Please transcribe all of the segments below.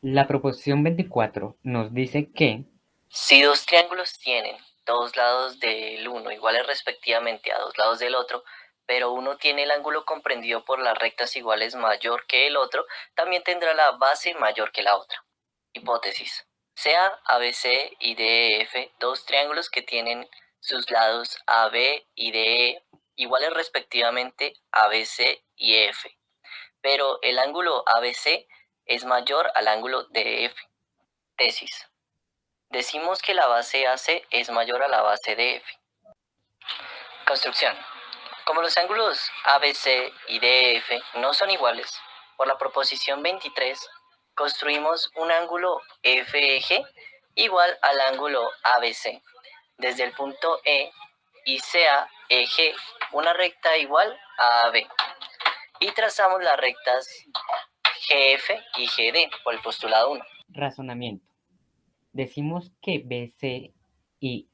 La proposición 24 nos dice que si dos triángulos tienen dos lados del uno iguales respectivamente a dos lados del otro, pero uno tiene el ángulo comprendido por las rectas iguales mayor que el otro, también tendrá la base mayor que la otra. Hipótesis. Sea ABC y DEF dos triángulos que tienen sus lados AB y DE iguales respectivamente a BC y EF, pero el ángulo ABC es mayor al ángulo DF. Tesis. Decimos que la base AC es mayor a la base DF. Construcción. Como los ángulos ABC y DF no son iguales, por la proposición 23 construimos un ángulo FEG igual al ángulo ABC desde el punto E y sea EG una recta igual a AB. Y trazamos las rectas GF y GD por el postulado 1. razonamiento. Decimos que BC y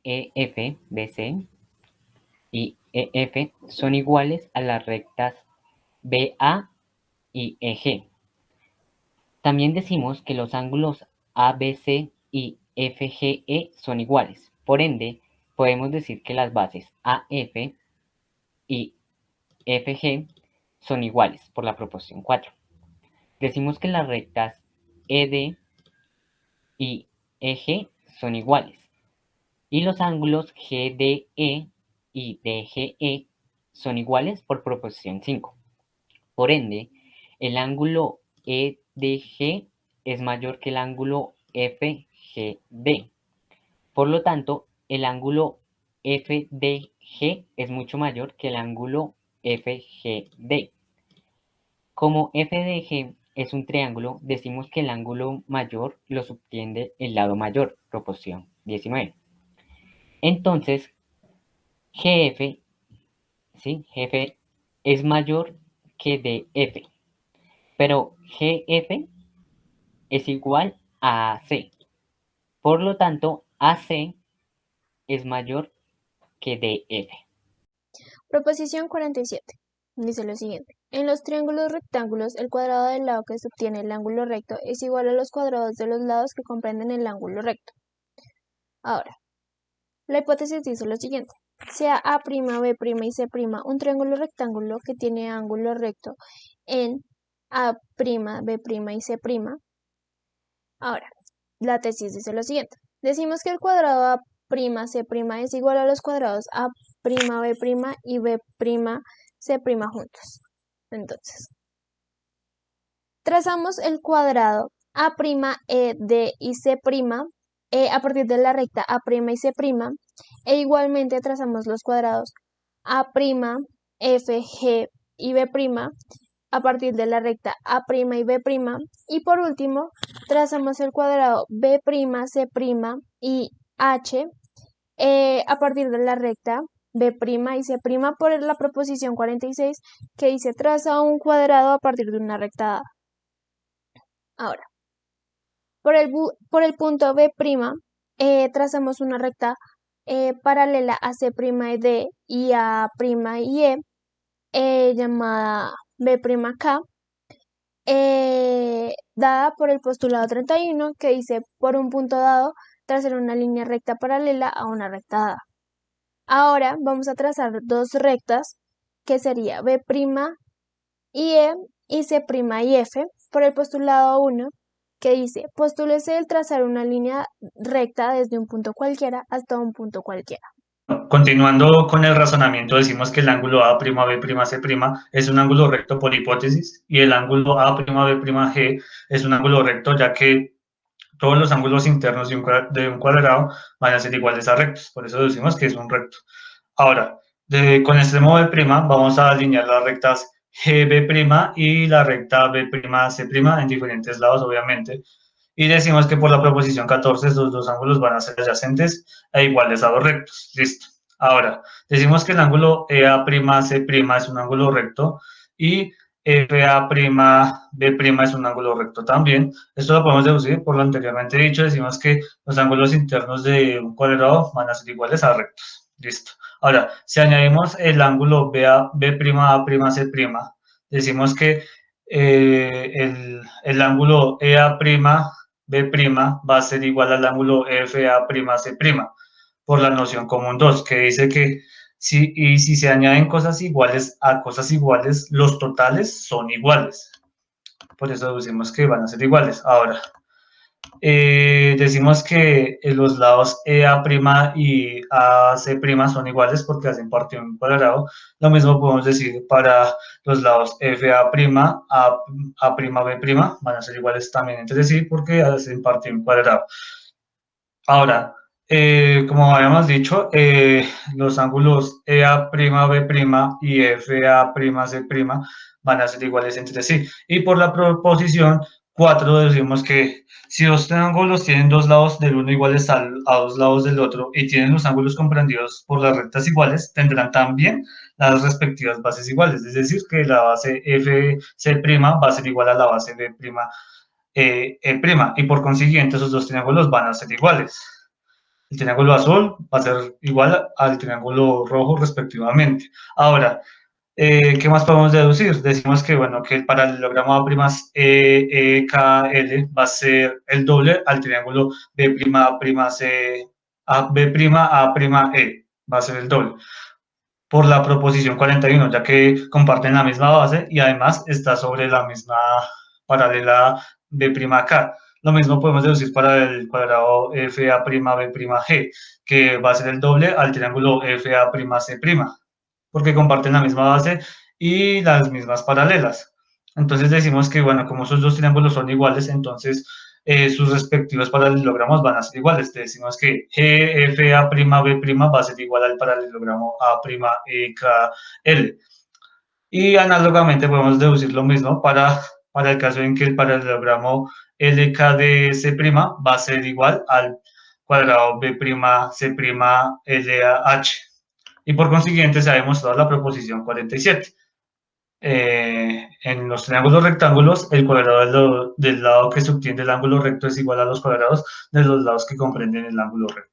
EF son iguales a las rectas BA y EG. También decimos que los ángulos ABC y FGE son iguales. Por ende, podemos decir que las bases AF y FG son iguales por la proposición 4. Decimos que las rectas ED y EG son iguales. Y los ángulos GDE y DGE son iguales por proposición 5. Por ende, el ángulo EDG es mayor que el ángulo FGD. Por lo tanto, el ángulo FDG es mucho mayor que el ángulo FGD. Como FDG es un triángulo, decimos que el ángulo mayor lo subtiende el lado mayor, proporción 19. Entonces, GF, ¿sí? GF es mayor que DF, pero GF es igual a AC. Por lo tanto, AC es mayor que DF. Proposición 47. Dice lo siguiente. En los triángulos rectángulos, el cuadrado del lado que subtiene el ángulo recto es igual a los cuadrados de los lados que comprenden el ángulo recto. Ahora, la hipótesis dice lo siguiente. Sea A', B' y C' un triángulo rectángulo que tiene ángulo recto en A', B' y C'. Ahora, la tesis dice lo siguiente. Decimos que el cuadrado A', C' es igual a los cuadrados A', B' y B', C' juntos. Entonces, trazamos el cuadrado A', D y C' a partir de la recta A' y C', e igualmente trazamos los cuadrados A', F, G y B' a partir de la recta A' y B', y por último trazamos el cuadrado B', C' y H a partir de la recta B' y C' por la proposición 46 que dice traza un cuadrado a partir de una recta dada. Ahora, por el punto B', trazamos una recta paralela a C' y D y a' y llamada B'K, dada por el postulado 31 que dice por un punto dado trazar una línea recta paralela a una recta dada. Ahora vamos a trazar dos rectas que sería B' y E y C' y F por el postulado 1 que dice postúlese el trazar una línea recta desde un punto cualquiera hasta un punto cualquiera. Continuando con el razonamiento, decimos que el ángulo A', B', C' es un ángulo recto por hipótesis y el ángulo A', B', G es un ángulo recto ya que todos los ángulos internos de un cuadrado van a ser iguales a rectos, por eso decimos que es un recto. Ahora, con extremo B' vamos a alinear las rectas GB' y la recta B', C' en diferentes lados, obviamente. Y decimos que por la proposición 14 estos dos ángulos van a ser adyacentes e iguales a dos rectos. Listo. Ahora, decimos que el ángulo EA'C' es un ángulo recto y FA'B' es un ángulo recto también. Esto lo podemos deducir por lo anteriormente dicho. Decimos que los ángulos internos de un cuadrado van a ser iguales a rectos. Listo. Ahora, si añadimos el ángulo B'A'C', decimos que el ángulo EA'B' va a ser igual al ángulo FA'C', por la noción común 2, que dice que si se añaden cosas iguales a cosas iguales, los totales son iguales. Por eso decimos que van a ser iguales. Ahora, decimos que los lados EA' y AC' son iguales porque hacen parte de un cuadrado. Lo mismo podemos decir para los lados FA', A'B' van a ser iguales también entre sí porque hacen parte de un cuadrado. Ahora, como habíamos dicho, los ángulos EA'B' y FA'C' van a ser iguales entre sí. Y por la proposición 4 decimos que si dos triángulos tienen dos lados del uno iguales a dos lados del otro y tienen los ángulos comprendidos por las rectas iguales, tendrán también las respectivas bases iguales. Es decir, que la base FC' va a ser igual a la base B', E', y por consiguiente esos dos triángulos van a ser iguales. El triángulo azul va a ser igual al triángulo rojo respectivamente. Ahora, ¿qué más podemos deducir? Decimos que, bueno, que el paralelogramo A'EKL va a ser el doble al triángulo B'A'C, B'A'E, va a ser el doble por la proposición 41, ya que comparten la misma base y además está sobre la misma paralela B'K. Lo mismo podemos deducir para el cuadrado FA'B', que va a ser el doble al triángulo FA'C', porque comparten la misma base y las mismas paralelas. Entonces decimos que, bueno, como esos dos triángulos son iguales, entonces sus respectivos paralelogramas van a ser iguales. Decimos que GFA'B' va a ser igual al paralelogramo A'EKL. Y análogamente podemos deducir lo mismo para el caso en que el paralelogramo LKDC' va a ser igual al cuadrado B'C'LH. Y por consiguiente se ha demostrado la proposición 47. En los triángulos rectángulos, el cuadrado del lado que subtiende el ángulo recto es igual a los cuadrados de los lados que comprenden el ángulo recto.